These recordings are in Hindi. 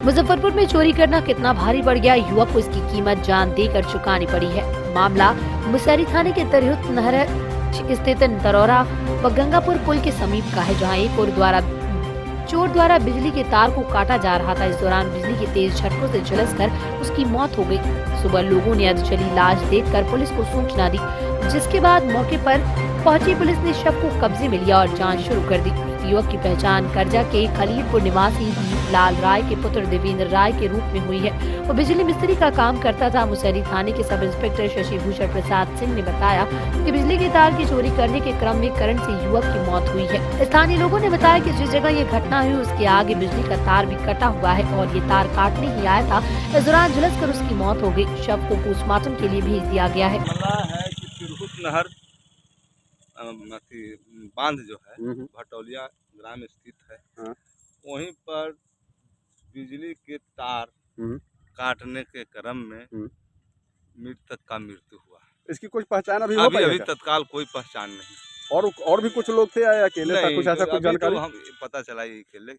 मुजफ्फरपुर में चोरी करना कितना भारी पड़ गया, युवक को इसकी कीमत जान देकर चुकानी पड़ी है। मामला मुसहरी थाने के तिरहुत नहर स्थित तरौरा व गंगापुर पुल के समीप का है, जहां एक चोर द्वारा बिजली के तार को काटा जा रहा था। इस दौरान बिजली के तेज झटकों से झुलसकर उसकी मौत हो गई। सुबह लोगों ने अधजली लाश देखकर पुलिस को सूचना दी, जिसके बाद मौके पर पहुंची पुलिस ने शव को कब्जे में लिया और जांच शुरू कर दी। युवक की पहचान करजा के खलीलपुर निवासी लाल राय के पुत्र देवेंद्र राय के रूप में हुई है। वो बिजली मिस्त्री का काम करता था। मुसहरी थाने के सब इंस्पेक्टर शशि भूषण प्रसाद सिंह ने बताया कि बिजली के तार की चोरी करने के क्रम में करंट से युवक की मौत हुई है। स्थानीय लोगों ने बताया कि जिस जगह ये घटना हुई उसके आगे बिजली का तार भी कटा हुआ है और ये तार काटने ही आया था। इस दौरान झुलसकर उसकी मौत हो गई। शव को पोस्टमार्टम के लिए भेज दिया गया है। तिरहुत नहर बांध जो है भटौलिया ग्राम स्थित है, वहीं पर बिजली के तार काटने के क्रम में मृतक का मृत्यु हुआ। इसकी कुछ पहचान अभी तत्काल कोई पहचान नहीं। और भी कुछ लोग थे या अकेले था? कुछ ऐसा कुछ जानकारी तो हम पता चला ये अकेले।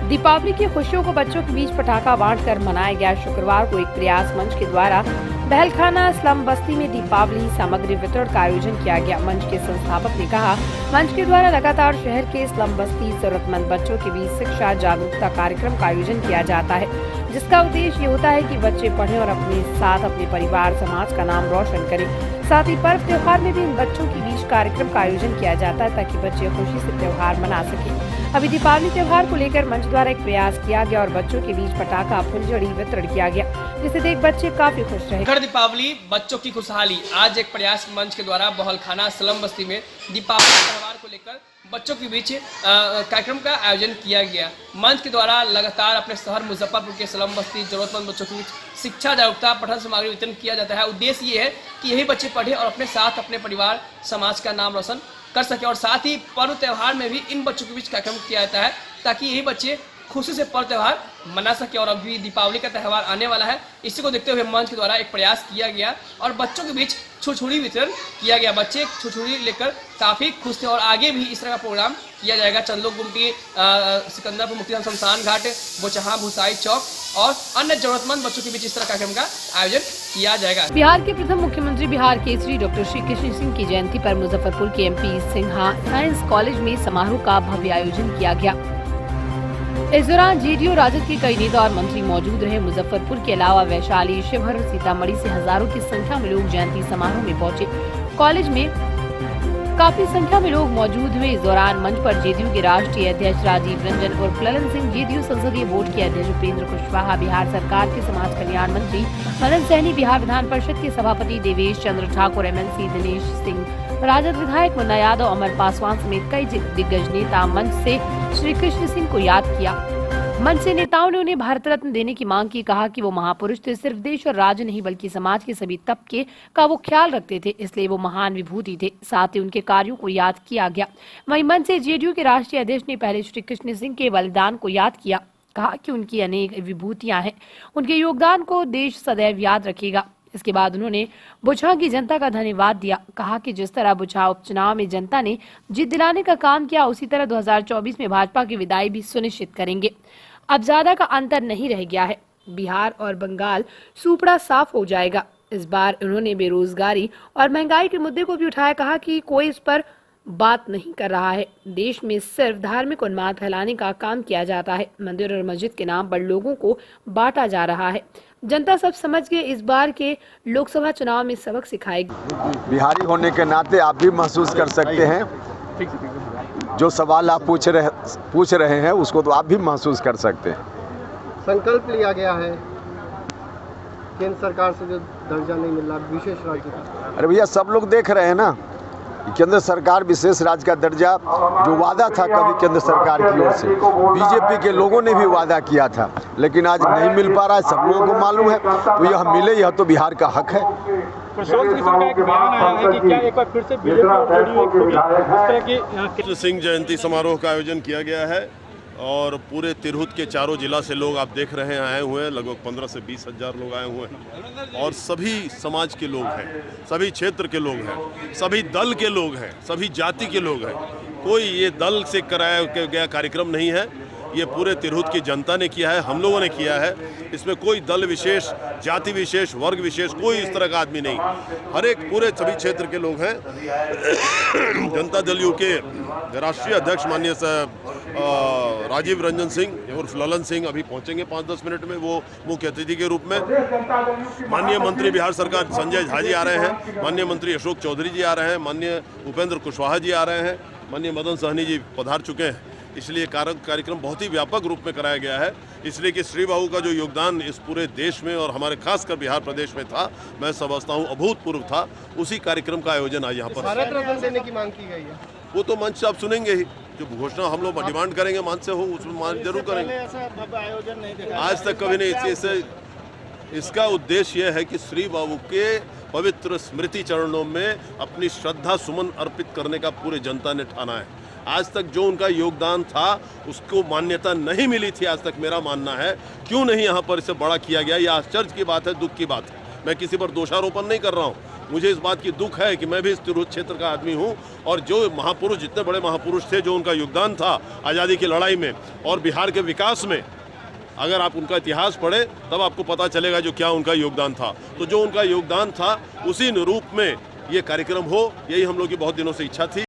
दीपावली की खुशियों को बच्चों के बीच पटाखा बांटकर मनाया गया। शुक्रवार को एक प्रयास मंच के द्वारा बहलखाना स्लम बस्ती में दीपावली सामग्री वितरण का आयोजन किया गया। मंच के संस्थापक ने कहा, मंच के द्वारा लगातार शहर के स्लम बस्ती जरूरतमंद बच्चों के बीच शिक्षा जागरूकता कार्यक्रम का आयोजन किया जाता है, जिसका उद्देश्य ये होता है कि बच्चे पढ़ें और अपने साथ अपने परिवार समाज का नाम रोशन करें। साथ ही पर्व त्योहार में भी इन बच्चों के बीच कार्यक्रम का आयोजन किया जाता है ताकि बच्चे खुशी से त्योहार मना सकें। अभी दीपावली त्योहार को लेकर मंच द्वारा एक प्रयास किया गया और बच्चों के बीच पटाखा फुलझड़ी वितरण किया गया, जिसे देख बच्चे काफी खुश रहे। घर दीपावली बच्चों की खुशहाली। आज एक प्रयास मंच के द्वारा बहलखाना स्लम बस्ती में दीपावली त्योहार को लेकर बच्चों के बीच कार्यक्रम का आयोजन किया गया। मंच के द्वारा लगातार अपने शहर मुजफ्फरपुर के स्लम बस्ती जरूरतमंद बच्चों के बीच शिक्षा जागरूकता पठन सामग्री वितरण किया जाता है। उद्देश्य ये है कि यही बच्चे पढ़े और अपने साथ अपने परिवार समाज का नाम रोशन कर सके, और साथ ही पर्व त्योहार में भी इन बच्चों के बीच कार्यक्रम किया जाता है ताकि यही बच्चे खुशी से पर्व त्योहार मना सके। और अभी दीपावली का त्यौहार आने वाला है, इसी को देखते हुए मंच के द्वारा एक प्रयास किया गया और बच्चों के बीच छुरछुरी वितरण किया गया। बच्चे छुरछुरी लेकर काफी खुश थे और आगे भी इस तरह का प्रोग्राम किया जाएगा। चंदोक गुमटी, सिकंदरपुर, मुक्तिधाम शमशान घाट, बोचहा, भुसाई चौक और अन्य जरूरतमंद बच्चों के बीच इस तरह कार्यक्रम का आयोजन किया जाएगा। बिहार के प्रथम मुख्यमंत्री बिहार केसरी डॉक्टर श्री कृष्ण सिंह की जयंती पर मुजफ्फरपुर के MP सिन्हा साइंस कॉलेज में समारोह का भव्य आयोजन किया गया। इस दौरान JDU राजद के कई नेता और मंत्री मौजूद रहे। मुजफ्फरपुर के अलावा वैशाली, शिवहर, सीतामढ़ी से हजारों की संख्या में लोग जयंती समारोह में पहुंचे। कॉलेज में काफी संख्या में लोग मौजूद हुए। इस दौरान मंच पर JDU के राष्ट्रीय अध्यक्ष राजीव रंजन और ललन सिंह, JDU संसदीय बोर्ड के अध्यक्ष उपेंद्र कुशवाहा, बिहार सरकार के समाज कल्याण मंत्री मदन सहनी, बिहार विधान परिषद के सभापति देवेश चंद्र ठाकुर, MLC दिनेश सिंह, राजद विधायक मुन्ना यादव, अमर पासवान समेत कई दिग्गज नेता मंच से श्री कृष्ण सिंह को याद किया। मंच से नेताओं ने उन्हें भारत रत्न देने की मांग की। कहा कि वो महापुरुष थे, सिर्फ देश और राज्य नहीं बल्कि समाज के सभी तबके का वो ख्याल रखते थे, इसलिए वो महान विभूति थे। साथ ही उनके कार्यों को याद किया गया। वहीं मंच से JDU के राष्ट्रीय अध्यक्ष ने पहले श्री कृष्ण सिंह के बलिदान को याद किया। कहा कि उनकी अनेक विभूतियां हैं, उनके योगदान को देश सदैव याद रखेगा। इसके बाद उन्होंने बुचहा की जनता का धन्यवाद दिया। कहा कि जिस तरह बुचहा उपचुनाव में जनता ने जीत दिलाने का काम किया, उसी तरह 2024 में भाजपा की विदाई भी सुनिश्चित करेंगे। अब ज्यादा का अंतर नहीं रह गया है, बिहार और बंगाल सूपड़ा साफ हो जाएगा। इस बार उन्होंने बेरोजगारी और महंगाई के मुद्दे को भी उठाया। कहा कि कोई इस पर बात नहीं कर रहा है। देश में सिर्फ धार्मिक उन्माद फैलाने का काम किया जाता है। मंदिर और मस्जिद के नाम पर लोगों को बांटा जा रहा है। जनता सब समझ के इस बार के लोकसभा चुनाव में सबक सिखाएगी। बिहारी होने के नाते आप भी महसूस कर सकते हैं, जो सवाल आप पूछ रहे हैं उसको तो आप भी महसूस कर सकते हैं। संकल्प लिया गया है केंद्र सरकार से, जो दर्जा नहीं मिल रहा विशेष राज्य का। अरे भैया, सब लोग देख रहे हैं ना, केंद्र सरकार विशेष राज्य का दर्जा जो वादा था कभी केंद्र सरकार की ओर से, बीजेपी के लोगों ने भी वादा किया था, लेकिन आज नहीं मिल पा रहा है, सब लोगों को मालूम है। तो यह मिले, यह तो बिहार का हक है। कृष्ण सिंह जयंती समारोह का आयोजन किया गया है और पूरे तिरहुत के चारों जिला से लोग आप देख रहे हैं आए हुए हैं। लगभग 15 से 20 हजार लोग आए हुए हैं और सभी समाज के लोग हैं, सभी क्षेत्र के लोग हैं, सभी दल के लोग हैं, सभी जाति के लोग हैं। कोई ये दल से कराया गया कार्यक्रम नहीं है, ये पूरे तिरहुत की जनता ने किया है, हम लोगों ने किया है। इसमें कोई दल विशेष, जाति विशेष, वर्ग विशेष, कोई इस तरह का आदमी नहीं। हर एक पूरे सभी क्षेत्र के लोग हैं। जनता दल यू के राष्ट्रीय अध्यक्ष माननीय राजीव रंजन सिंह उर्फ ललन सिंह अभी पहुंचेंगे 5-10 मिनट में, वो मुख्य अतिथि के रूप में। माननीय मंत्री बिहार सरकार संजय झा जी आ रहे हैं, माननीय मंत्री अशोक चौधरी जी आ रहे हैं, माननीय उपेंद्र कुशवाहा जी आ रहे हैं, माननीय मदन सहनी जी पधार चुके हैं। इसलिए कार्यक्रम बहुत ही व्यापक रूप में कराया गया है, इसलिए कि श्री बाबू का जो योगदान इस पूरे देश में और हमारे खासकर बिहार प्रदेश में था, मैं समझता हूँ अभूतपूर्व था। उसी कार्यक्रम का आयोजन आज यहाँ पर भारत रत्न देने की मांग की गई है। वो तो मंच से आप सुनेंगे ही, जो घोषणा हम लोग डिमांड करेंगे मंच से हो, उसमें मांग जरूर करेंगे। आयोजन नहीं देखा आज तक कभी नहीं। इसका उद्देश्य यह है कि श्री बाबू के पवित्र स्मृति चरणों में अपनी श्रद्धा सुमन अर्पित करने का पूरे जनता ने ठाना है। आज तक जो उनका योगदान था उसको मान्यता नहीं मिली थी, आज तक मेरा मानना है। क्यों नहीं यहाँ पर इसे बड़ा किया गया, यह आश्चर्य की बात है, दुख की बात है। मैं किसी पर दोषारोपण नहीं कर रहा हूँ, मुझे इस बात की दुख है कि मैं भी इस तिरहुत क्षेत्र का आदमी हूँ और जो महापुरुष, जितने बड़े महापुरुष थे, जो उनका योगदान था आज़ादी की लड़ाई में और बिहार के विकास में, अगर आप उनका इतिहास पढ़ें तब आपको पता चलेगा जो क्या उनका योगदान था। तो जो उनका योगदान था उसी रूप में ये कार्यक्रम हो, यही हम लोग की बहुत दिनों से इच्छा थी।